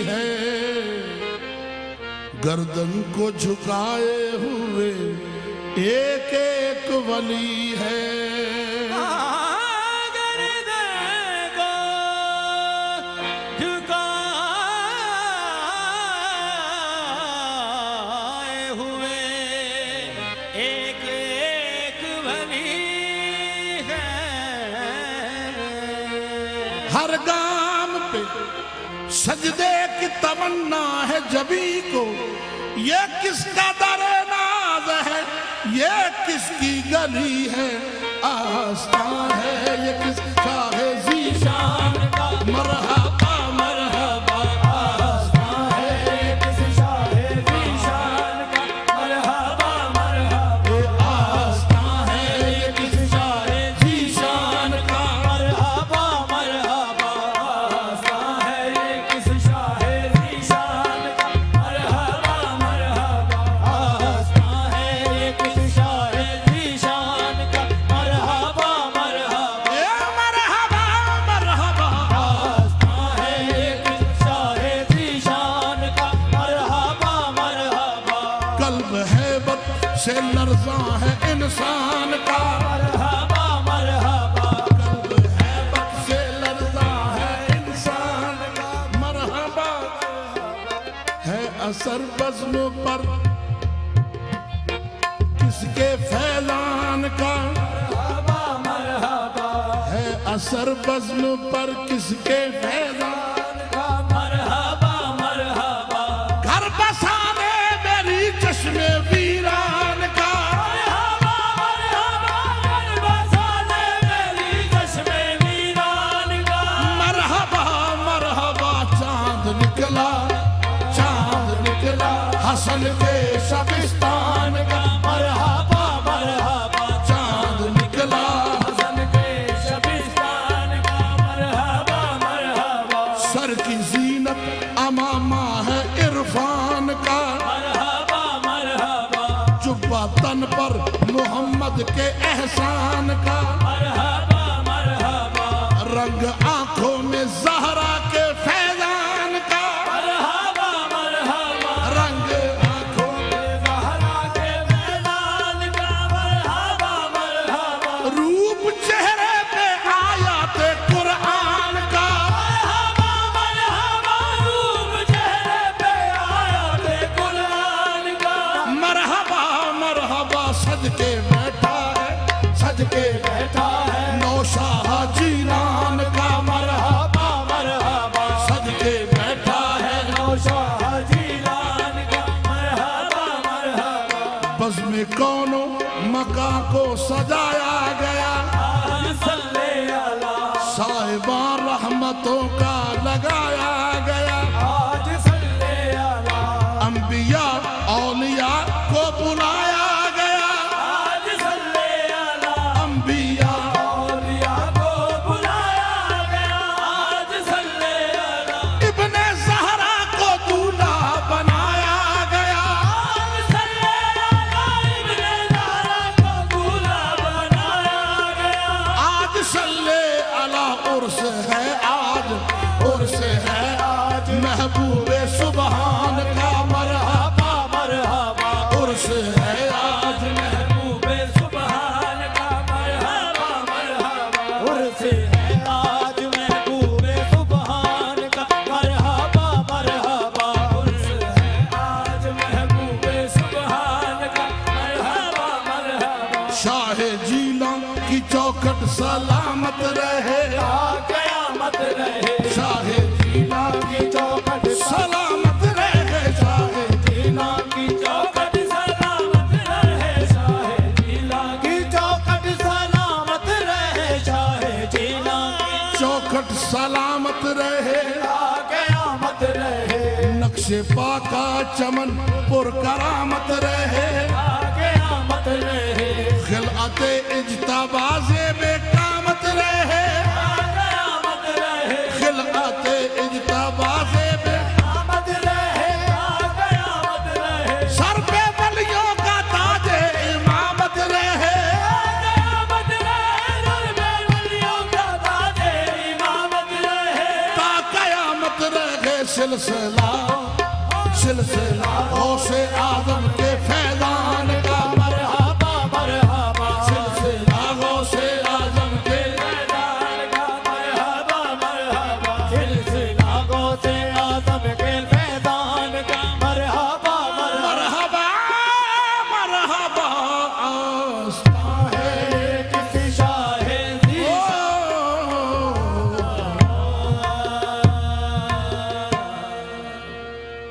है, गर्दन को झुकाए हुए एक एक वली है। हर गाम पे सजदे की तमन्ना है जबी को, ये किसका दरे नाज है, ये किसकी गली है, आस्तां है ये किस शाहे ज़ीशान का। मरहबा मरहबा आस्तां है ये किस शाहे ज़ीशान का। मरहबा मरहबा आस्तां है ये किस शाहे ज़ीशान का। मरहबा मरहबा आस्तां है ये किस शाहे ज़ीशान का। मरहबा मरहबा आस्तां है ये किस शाहे ज़ीशान का। मरहबा मरहबा मरहबा मरहबा आस्तां है ये किस शाहे ज़ीशान का। मरहबा मरहबा कल्ब हैबत से लर्ज़ां है इंसान का। मरहबा मरहबा कल्ब हैबत से लर्ज़ां है इंसान का। मरहबा है असर बज़्म पर किसके फैलान का। मरहबा मरहबा है असर बज़्म पर किसके फैलान का। मरहबा मरहबा घर बसाने मेरी चश्मे वीरान का। मरहबा मरहबा घर बसाने मेरी चश्मे वीरान का। मरहबा मरहबा चांद निकला, चांद निकला हसन के शबिस्तान का। मरहबा मरहबा चांद निकला हसन के शबिस्तान का। मरहबा मरहबा सर की जीनत अमामा है इरफान का। मरहबा मरहबा जुब्बा तन पर मोहम्मद के एहसान का। मरहबा मरहबा रंग आंखों में ज़हरा के फैजान का। मरहबा मरहबा रंग आंखों में ज़हरा के फैजान का। मरहबा मरहबा रूप चेहरे पे आयात कुरान का। मरहबा मरहबा रूप चेहरे पे आयात कुरान का। मरहबा मरहबा सज के बैठा है, सज के बैठा है नौशाह जीलान का। मरहबा मरहबा सज के बैठा है नौशाह जीलान का। मरहबा मरहबा बज़ में कौनो मका को सजाया गया। सल्ले अला साहिबा रहमतों का लगाया गया। आज सल्ले अला अंबिया औलिया को बुलाया गया। आज सल्ले अला अंबिया औलिया को बुलाया गया। आज सल्ले अला इब्ने ज़हरा को दूल्हा बनाया गया। आज सल्ले अला इब्ने ज़हरा को दूल्हा बनाया गया। आज सल्ले अला उर्स है आज, उर्स है आज महबूबे सुबहान का। मरहबा मरहबा उर्स है आज महबूबे सुबहान का। मरहबा मरहबा उर्स है आज महबूबे सुबहान का। मरहबा मरहबा उर्स है आज महबूबे सुबहान का। मरहबा मरहबा शाहे जीलान की चौखट सलामत रहे, कयामत रहे। शाहे जीलान की चौखट सलामत रहे। शाहे जीलान की चौखट सलामत रहे। शाहे जीलान की चौखट सलामत रहे। शाहे जीलान की चौखट सलामत रहे, कयामत रहे। नक्शे पाका चमन पुरकरामत रहे, कयामत रहे। खिलअते इज्तबाज़े बेकामत रहे, कयामत रहे। खिलअते इज्तबाज़े बेकामत रहे, कयामत रहे। सर पे वलियों का ताजे इमामत रहे, कयामत रहे। सर पे वलियों का ताजे इमामत रहे, ता कयामत रहे। सिलसिला सिलसिला गौसे आजम के